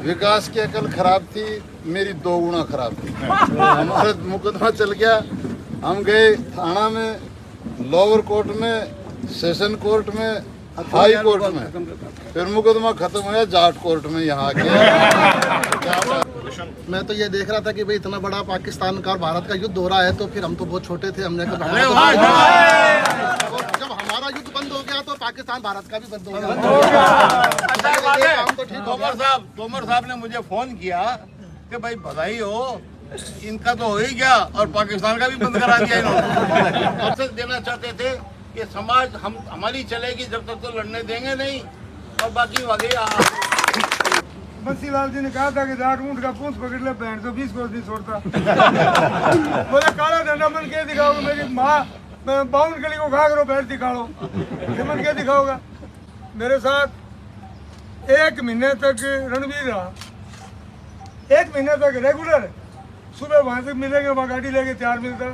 विकास की अकल खराब थी, मेरी 2 गुना खराब थी। हमारा मुकदमा चल गया, हम गए थाना में, लोअर कोर्ट में, सेशन कोर्ट में, हाई कोर्ट में, फिर मुकदमा खत्म हुआ जाट कोर्ट में यहाँ के। मैं तो ये देख रहा था कि भाई इतना बड़ा पाकिस्तान का और भारत का युद्ध हो रहा है, तो फिर हम तो बहुत छोटे थे, हमने जब हमारा युद्ध बंद हो गया तो पाकिस्तान भारत का भी बंद हो गया। तोमर साहब ने मुझे फोन किया कि भाई बधाई हो, इनका तो हो ही गया और पाकिस्तान का भी बंद करा दिया इन्होंने। अवसर देना चाहते थे कि समाज हमारी चलेगी जब तक तो लड़ने देंगे नहीं, और बाकी वगैरह। बंसीलाल जी ने कहा था कि जाट ऊँट का पूंछ पकड़ ले, बहन तो 20 को नहीं छोड़ता। बोले काला डंडा मन के दिखाओगे, मेरी माँ बाउन गली को खा करो, बैठ दिखाओ, मन के दिखाओगा। मेरे साथ 1 महीने तक रणवीर रहा, 1 महीने तक रेगुलर। सुबह वहाँ से मिलेंगे, वहाँ गाड़ी लेके तैयार मिलता,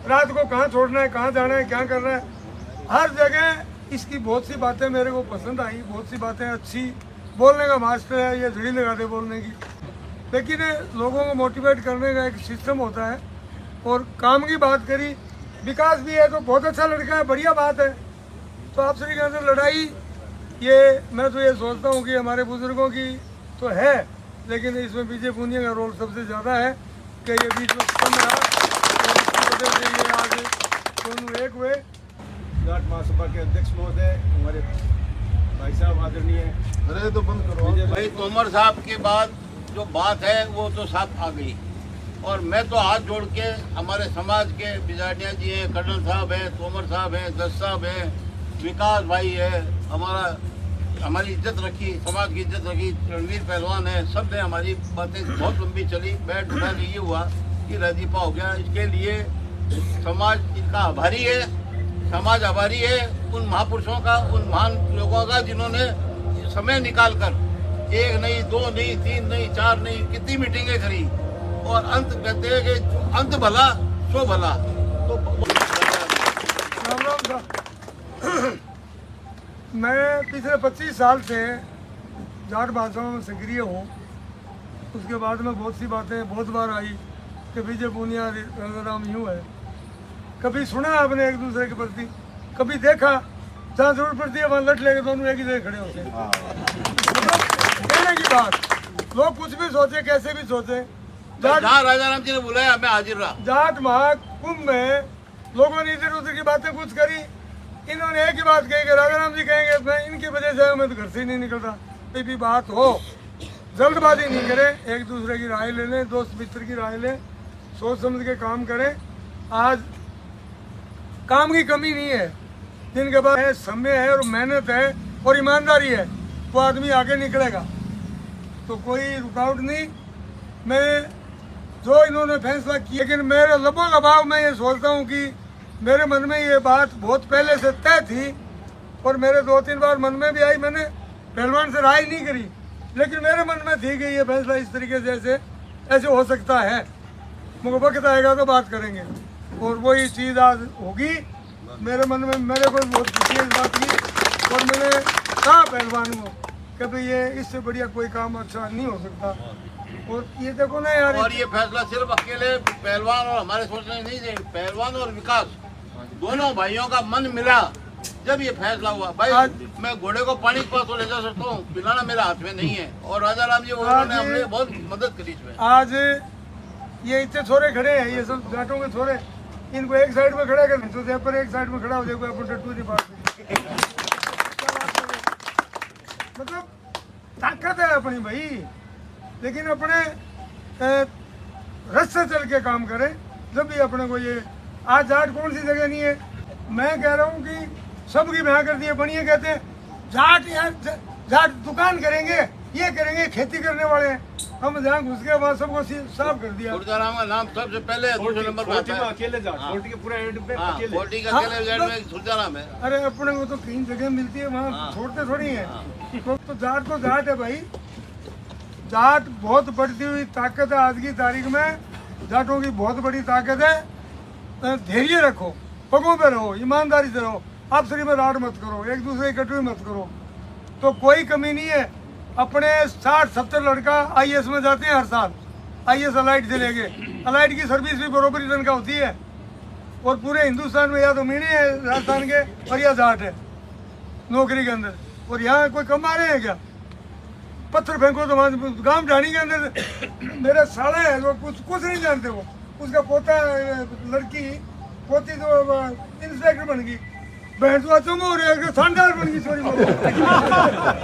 रात को कहाँ छोड़ना है, कहाँ जाना है, क्या करना है, हर जगह इसकी बहुत सी बातें मेरे को पसंद आई, बहुत सी बातें अच्छी। बोलने का मास्टर है, ये झड़ी लगाते बोलने की, लेकिन लोगों को मोटिवेट करने का एक सिस्टम होता है। और काम की बात करी, विकास भी है तो बहुत अच्छा लड़का है, बढ़िया बात है। तो आप श्री से लड़ाई, ये मैं तो ये सोचता हूँ कि हमारे बुजुर्गों की तो है, लेकिन इसमें विजय पूनिया का रोल सबसे ज़्यादा है कि ये बीच में कम रहा, तो ये आज दोनों एक हुए। जाट महासभा के अध्यक्ष महोदय, हमारे भाई साहब आदरणीय, अरे तो बंद करो भाई तोमर साहब के बाद जो बात है वो तो साफ आ गई, और मैं तो हाथ जोड़ के हमारे समाज के बिजाटिया जी हैं, कर्नल साहब हैं, तोमर साहब हैं, दस साहब हैं, विकास भाई है, हमारी इज्जत रखी, समाज की इज्जत रखी, रणवीर पहलवान है, सब ने हमारी बातें बहुत लंबी चली। बैठ बैठ ये हुआ कि राजीपा हो गया। इसके लिए समाज इनका आभारी है, समाज आभारी है उन महापुरुषों का, उन महान लोगों का जिन्होंने समय निकाल कर 1 नहीं, 2 नहीं, 3 नहीं, 4 नहीं, कितनी मीटिंगें करी, और अंत कहते हैं कि अंत भला सो भला। तो मैं पिछले 25 साल से जाट भाषाओं में सक्रिय हूँ। उसके बाद में बहुत सी बातें बहुत बार आई कि विजय पूनिया राम यूँ है। कभी सुना आपने एक दूसरे के प्रति, कभी देखा, जहाँ जरूरत पड़ती है वहाँ लट लेके दोनों एक ही जगह खड़े होते हैं। कहने की बात, लोग कुछ भी सोचे, कैसे भी सोचे, राजा राम जी ने बुलाया, मैं हाजिर रहा। जाट महाकुंभ में लोगों ने इधर उधर की बातें कुछ करी, इन्होंने एक ही बात कही कि राजा राम जी कहेंगे मैं इनकी वजह से मैं तो घर से ही नहीं निकलता। कोई भी बात हो, जल्दबाजी नहीं करें, एक दूसरे की राय ले लें, दोस्त मित्र की राय लें, सोच समझ के काम करें। आज काम की कमी नहीं है, जिनके पास है, समय है और मेहनत है और ईमानदारी है, वो आदमी आगे निकलेगा, तो कोई रुकावट नहीं। मैं जो इन्होंने फैसला किया, लेकिन मेरे लबो लबाव में ये सोचता हूँ कि मेरे मन में ये बात बहुत पहले से तय थी, और मेरे 2-3 बार मन में भी आई, मैंने पहलवान से राय नहीं करी, लेकिन मेरे मन में थी कि ये फैसला इस तरीके से ऐसे हो सकता है, मुझे वक्त आएगा तो बात करेंगे, और वही चीज़ आज होगी। मेरे मन में मेरे को बहुत खुशी है इस बात की, और मैंने कहा पहलवान को कि भाई ये इससे बढ़िया कोई काम अच्छा नहीं हो सकता। और ये देखो ना यार, और ये फैसला सिर्फ अकेले पहलवान और हमारे सोचने नहीं थे, पहलवान और विकास दोनों भाइयों का मन मिला जब ये फैसला हुआ। भाई मैं घोड़े को पानी के पास तो ले जा सकता हूँ, पिलाना मेरे हाथ में नहीं है, और राजा राम जी उन्होंने हमने बहुत मदद करी इसमें। आज ये इतने छोरे खड़े हैं, ये सब जाटों के छोरे, इनको एक साइड में खड़ा कर, तो पर एक साइड में खड़ा हो जाएगा अपन टट्टू नहीं पास। मतलब ताकत है अपनी भाई, लेकिन अपने रस से चल के काम करें। जब भी अपने को ये आज जाट कौन सी जगह नहीं है, मैं कह रहा हूँ कि सबकी ब्याह कर दिए बढ़िया, कहते हैं जाट यार जाट दुकान करेंगे, ये करेंगे, खेती करने वाले हैं। हम जहाँ घुस गए वहाँ सबको साफ कर दिया। सुरजाराम का नाम सबसे पहले दूसरे नंबर पर आता है। अकेले जाट, फोर्टी के पूरे एंड पे अकेले, फोर्टी का अकेले एंड में सुरजाराम है। अरे अपने को तो कहीं जगह मिलती है, वहाँ छोड़ते थोड़ी है। तो जाट है भाई, जाट बहुत बढ़ती हुई ताकत है। आज की तारीख में जाटों की बहुत बड़ी ताकत है। धैर्य रखो, पगों पे रहो, ईमानदारी से रहो, आपसी में राड़ मत करो, एक दूसरे की कटुई मत करो, तो कोई कमी नहीं है। अपने 60-70 लड़का IAS में जाते हैं हर साल, IAS अलाइट से लेके। अलाइट की सर्विस भी बरोबरी तनख्वाह होती है। और पूरे हिंदुस्तान में या तो मीणी है राजस्थान के और या जाट है नौकरी के अंदर। और यहाँ कोई कम आ रहे हैं क्या? पत्थर फेंको तो गांव ढाणी के अंदर मेरे साले हैं वो कुछ नहीं जानते। वो उसका पोता लड़की पोती तो इंस्पेक्टर बन गई, बहन तो चुम हो रही है थानेदार बन गई।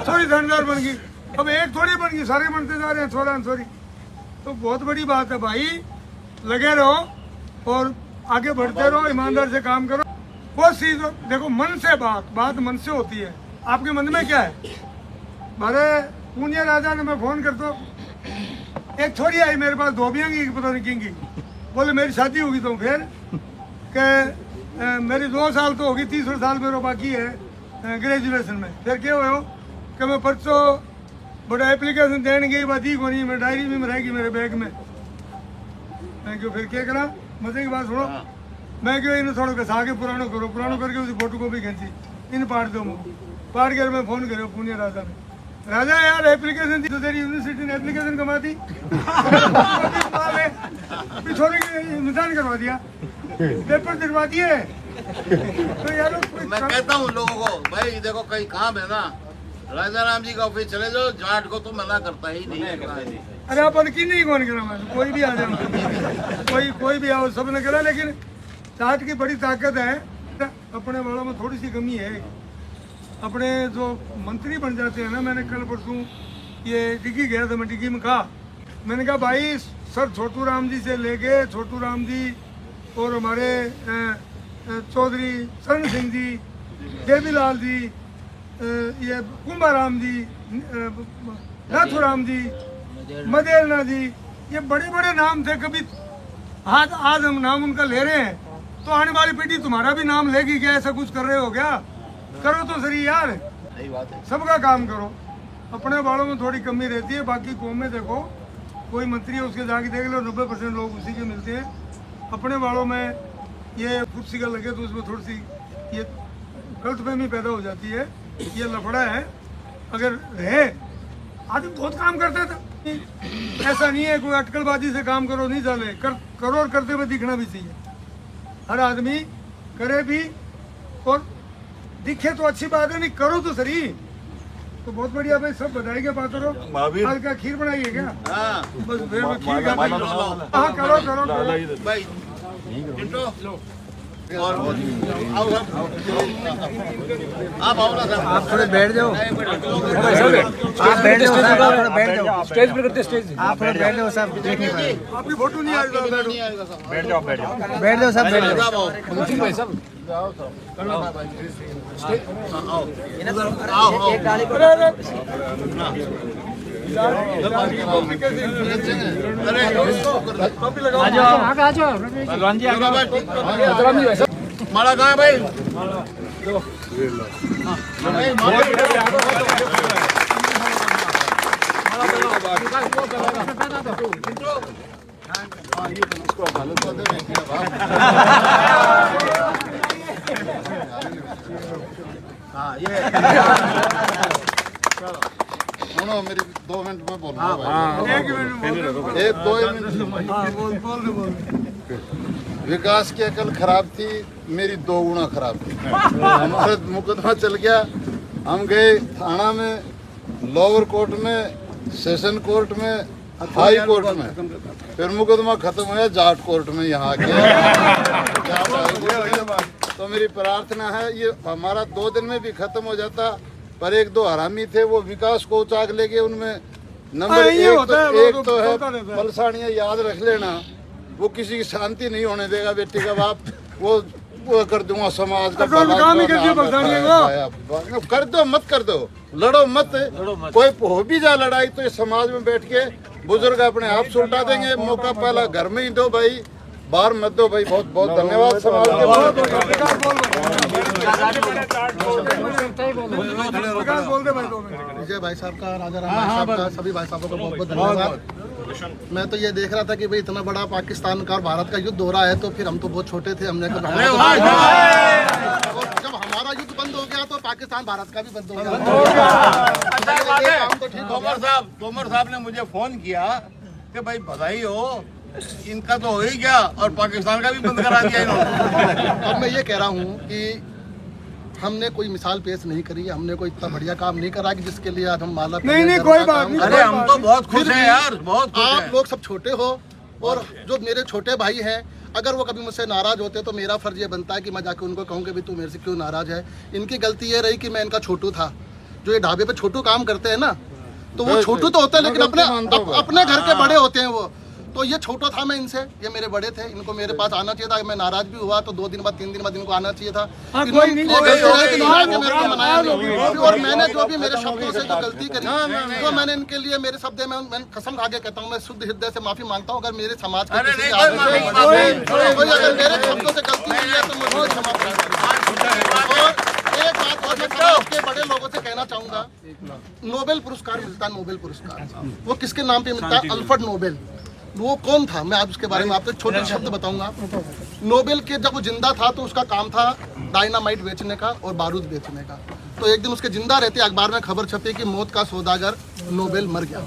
सॉरी थानेदार बन गई। अब एक थोड़ी बन गई, सारे बनते जा रहे हैं छोरा सॉरी। तो बहुत बड़ी बात है भाई, लगे रहो और आगे बढ़ते रहो, ईमानदार से काम करो। वो चीज देखो, मन से बात मन से होती है। आपके मन में क्या है? मारे पूनिया राजा ने मैं फोन कर दो, एक छोरी आई मेरे पास धोबियाँ की पता नहीं किंगी, बोले मेरी शादी होगी। तो फिर के मेरी 2 साल तो होगी, 3 साल मेरा बाकी है ग्रेजुएशन में। फिर क्या हो कि मैं परसों बड़ा एप्लीकेशन देने गई, बात ही को नहीं, मैं डायरी में रहेगी मेरे बैग में। मैं क्यों फिर क्या करा, मजे की बात सुनो। मैं क्यों इन थोड़ा घसा के पुरानो करो, पुरानो करके उसकी फोटो कॉपी खींची, इन पाट दो मुझे। पाट कर मैं फोन करो पूनिया राजा ने, राजा यार एप्लीकेशन दी तो तेरी यूनिवर्सिटी ने एप्लीकेशन कमा दी, छोरे की निशान करवा दिया, पेपर दिलवा दिए। तो यार मैं कहता हूँ लोगों को, भाई देखो कहीं काम है ना, राजा राम जी का ऑफिस चले जाओ, जाट को तो मना करता ही नहीं। अरे अपन की नहीं कौन करा, मैं कोई भी आ जाए, कोई भी आओ, सबने करा। लेकिन जाट की बड़ी ताकत है, अपने वालों में थोड़ी सी कमी है। अपने जो मंत्री बन जाते हैं ना, मैंने कल परसों ये डिग्गी गया था, मैं डिग्गी में कहा, मैंने कहा भाई सर छोटू राम जी से लेके छोटू राम जी और हमारे चौधरी शरण सिंह जी, देवीलाल जी, ये कुंभाराम जी, नाथुराम जी, मदेलना जी, ये बड़े बड़े नाम थे। कभी आज हम नाम उनका ले रहे हैं, तो आने वाली पीढ़ी तुम्हारा भी नाम लेगी क्या? ऐसा कुछ कर रहे हो क्या? करो तो सही यार, सबका काम करो। अपने वालों में थोड़ी कमी रहती है, बाकी कौम में देखो कोई मंत्री है उसके जाके देख लो 90% लोग उसी के मिलते हैं। अपने वालों में ये कुर्सी का लगे तो उसमें थोड़ी सी ये गलतफहमी पैदा हो जाती है, ये लफड़ा है। अगर रहे आदमी बहुत काम करता था, ऐसा नहीं है कोई अटकलबाजी से काम करो नहीं चले, करो और करते हुए दिखना भी चाहिए। हर आदमी करे भी और दिखे तो अच्छी बात है, नहीं करो तो सही। तो बहुत बढ़िया भाई, सब बधाई के पात्र हो। आज का खीर बनाई है क्या? हाँ बस फिर मैं खीर का हाँ करो भाई चिंटू और आओ आप आओ ना सर, आप थोड़े बैठ जाओ, आप बैठ जाओ साहब, आप थोड़ा बैठ जाओ, स्टेज पर करते स्टेज, आप थोड़ा बैठ जाओ साहब, देख नहीं पाए आपकी फोटो नहीं आएगा, बैठ जाओ बैठ जाओ बैठ जाओ साहब, बैठ जाओ भाई सब एक गाड़ी को माला कहाँ है भाई? सुनो मेरी 2 मिनट में बोलूंगा भाई। एक मिनट 2 मिनट। हाँ बोल विकास की अकल खराब थी, मेरी 2 गुना खराब थी। हमारा मुकदमा चल गया, हम गए थाना में, लोअर कोर्ट में, सेशन कोर्ट में, हाई कोर्ट में, फिर मुकदमा खत्म हुआ जाट कोर्ट में यहाँ के। तो मेरी प्रार्थना है ये हमारा 2 दिन में भी खत्म हो जाता, पर 1-2 हरामी थे वो विकास को उचाक लेके उनमें नंबर एक तो है पलसानियाँ याद रख लेना, वो किसी की शांति नहीं होने देगा बेटी का बाप, वो कर दूंगा समाज का कर दो मत कर दो, लड़ो मत, कोई हो भी जा लड़ाई तो इस समाज में बैठ के बुजुर्ग अपने आप सुलटा देंगे। मौका पहला घर में ही दो भाई, बाहर मत दो भाई। बहुत बहुत धन्यवाद समाज के। विजय भाई साहब का, राजा राम भाई साहब का, सभी भाई साहबों का बहुत बहुत धन्यवाद। मैं तो ये देख रहा था कि भाई इतना बड़ा पाकिस्तान का और भारत का युद्ध हो रहा है, तो फिर हम तो बहुत छोटे थे, हमने जब हमारा युद्ध बंद हो गया तो पाकिस्तान भारत का भी बंद होगा। अच्छा बात ये है, काम तो ठीक हो गया। तोमर साहब ने मुझे फोन किया कि भाई बधाई हो, इनका तो हो ही गया और पाकिस्तान का भी बंद करा दिया इन्होंने। अब मैं ये कह रहा हूँ कि हमने कोई मिसाल पेश नहीं करी, हमने कोई इतना बढ़िया काम नहीं करा कि जिसके लिए आज हम माला नहीं, कोई बात नहीं। अरे हम तो बहुत खुश हैं यार, बहुत खुश आप हैं। लोग सब छोटे हो और जो मेरे छोटे भाई हैं, अगर वो कभी मुझसे नाराज होते तो मेरा फर्ज ये बनता है कि मैं जाके उनको कहूँ कि भाई तू मेरे से क्यों नाराज है। इनकी गलती ये रही कि मैं इनका छोटू था। जो ये ढाबे पे छोटू काम करते हैं ना, तो वो छोटू तो होते हैं लेकिन अपने घर के बड़े होते हैं वो। तो ये छोटा था मैं इनसे, ये मेरे बड़े थे, इनको मेरे पास आना चाहिए था। मैं नाराज भी हुआ तो 2 दिन बाद 3 दिन बाद इनको आना चाहिए था। कोई नहीं, मेरे को मनाया नहीं। और मैंने जो भी मेरे शब्दों से जो गलती करी, तो मैंने इनके लिए मेरे शब्द में मैं कसम खा के कहता हूँ, मैं शुद्ध हृदय से माफी मांगता हूँ। अगर मेरे समाज के किसी कोई अगर मेरे शब्दों से गलती हुई है तो मुझे क्षमा करें। और एक बात और मैं समाज के बड़े लोगों से कहना चाहूंगा, नोबेल पुरस्कार मिलता है, नोबेल पुरस्कार वो किसके नाम पे मिलता है? Alfred Nobel. वो कौन था? मैं आप उसके बारे में आपको छोटे शब्द बताऊंगा। नोबेल के जब वो जिंदा था तो उसका काम था डायनामाइट बेचने का और बारूद बेचने का। तो एक दिन उसके जिंदा रहते अखबार में खबर छपी कि मौत का सौदागर नोबेल मर गया।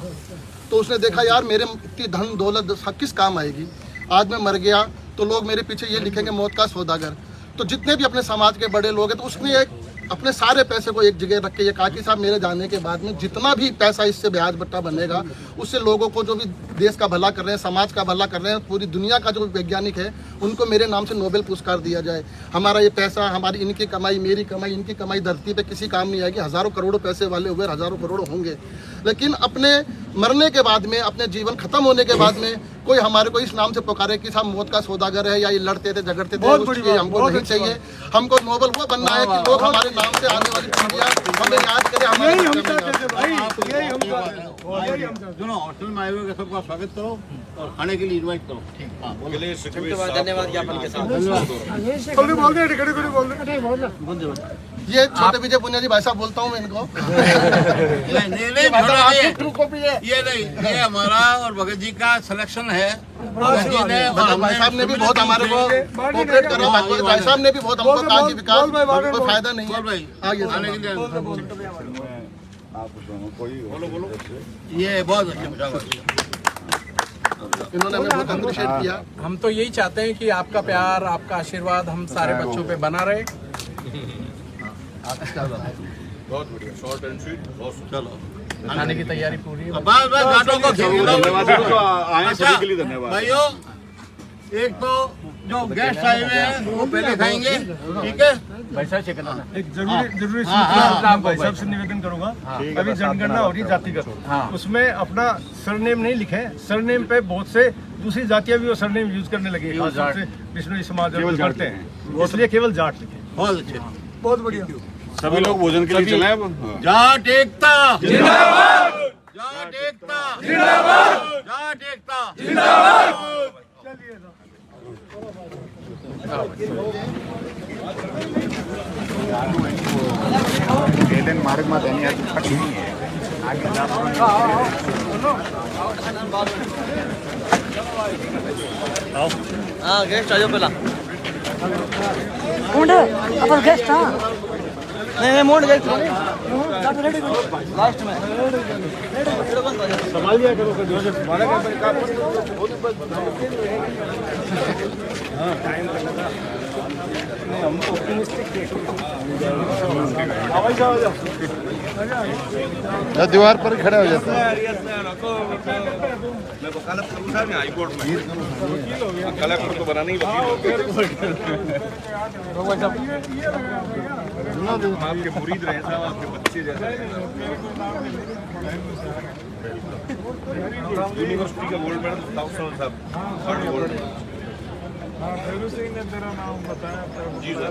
तो उसने देखा यार मेरे इतनी धन दौलत किस काम आएगी, आज मैं मर गया तो लोग मेरे पीछे ये लिखेंगे मौत का सौदागर। तो जितने भी अपने समाज के बड़े लोग हैं, तो उसने एक अपने सारे पैसे को एक जगह रख के ये कहा कि साहब मेरे जाने के बाद में जितना भी पैसा इससे ब्याज बट्टा बनेगा, उससे लोगों को जो भी देश का भला कर रहे हैं, समाज का भला कर रहे हैं, पूरी दुनिया का जो वैज्ञानिक है उनको मेरे नाम से नोबेल पुरस्कार दिया जाए। हमारा ये पैसा, हमारी इनकी कमाई, मेरी कमाई, इनकी कमाई धरती पे किसी काम नहीं आएगी। हज़ारों करोड़ों पैसे वाले हुए हज़ारों करोड़ होंगे, लेकिन अपने मरने के बाद में, अपने जीवन खत्म होने के बाद में कोई हमारे को इस नाम से पुकारे कि साहब मौत का सौदागर है या ये लड़ते थे झगड़ते थे, उसके हमको नहीं चाहिए। हमको नोबेल वो बनना है कि लोग हमारे नाम से आने वाली पीढ़ियां हमें याद करें। सुनो, होटल में आए हुए सबका स्वागत करो और खाने के लिए इनवाइट करो। धन्यवाद ज्ञापन के साथ। ये छोटे विजय पुनिया जी भाई साहब बोलता हूँ मैं इनको। ये हमारा और भगत जी का सिलेक्शन है। भगत जी ने और भाई साहब ने भी बहुत हमारे को कोऑपरेट करा। भाई साहब ने भी बहुत हमको कहा कि विकास कोई फायदा नहीं है। भाई आगे खाने के लिए बोलो बोलो। ये बहुत अच्छा। इन्होंने हमें बहुत अप्रिशिएट किया। हम तो यही चाहते हैं कि आपका प्यार, आपका आशीर्वाद हम सारे बच्चों पे बना रहे। बहुत बढ़िया, शॉर्ट एंड स्वीट। चलो, खाने की तैयारी पूरी है। बस घाटों को सभी के लिए धन्यवाद। भाइयों, एक तो जो गेस्ट आए हुए हैं वो पहले खाएंगे, ठीक है? एक जरूरी सूचना भाई साहब से निवेदन करूंगा। अभी जनगणना हो रही जातिगत, उसमें अपना सरनेम नहीं लिखे। सरनेम पे बहुत से दूसरी जातियां भी वो सरनेम यूज करने लगी, खासतौर से बिश्नोई समाज करते हैं, इसलिए केवल जाट लिखे। बहुत अच्छे, बहुत बढ़िया। सभी लोग भोजन के लिए चले अब। जाट एकता जिंदाबाद, जाट एकता जिंदाबाद, जाट एकता जिंदाबाद। मार्ग में देनी है हाँ, गेस्ट आ जाओ पहला। अपन गेस्ट हाँ नहीं मोड़ गेस्ट लास्ट में संभाल लिया करो दीवार पर खड़े हो जाते हैं। मैं वकालत करूँ साहब हाई कोर्ट में, कलेक्टर तो बना नहीं आपके मुरीद रहे साहब, आपके बच्चे जैसे यूनिवर्सिटी का गोल्ड मेडल साहब। ने तेरा नाम बताया। जी सर,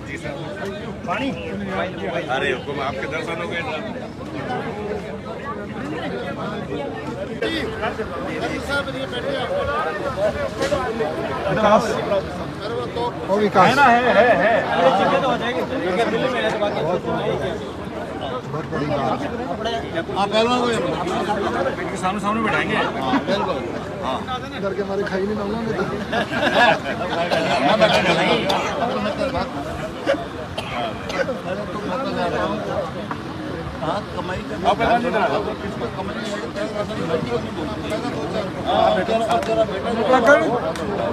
जी सर। पानी अरे हुक्म, आपके दर्शन हो गए। विकास आप पहलवान को सामने सामने बैठाएंगे। घर के हमारे खाई नहीं मांगना हाँ, कमाई कर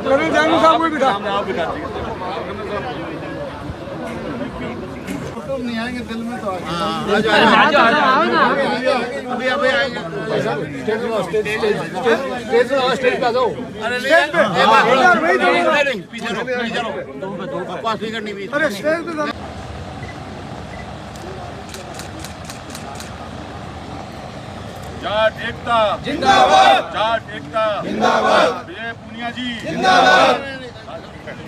कर्नल जानू साहब को बिठा तो नहीं आएंगे दिल में तो आएंगे। अभी अभी आएंगे। स्टेज पे आ जाओ। अरे नहीं, पीछे चलो, बकवास नहीं करनी भी। अरे स्टेज पे जाट एकता जिंदाबाद, जाट एकता जिंदाबाद, विजय पुनिया जी जिंदाबाद,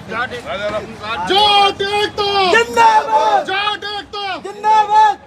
जाट एकता जिंदाबाद, जाट एकता जिंदाबाद।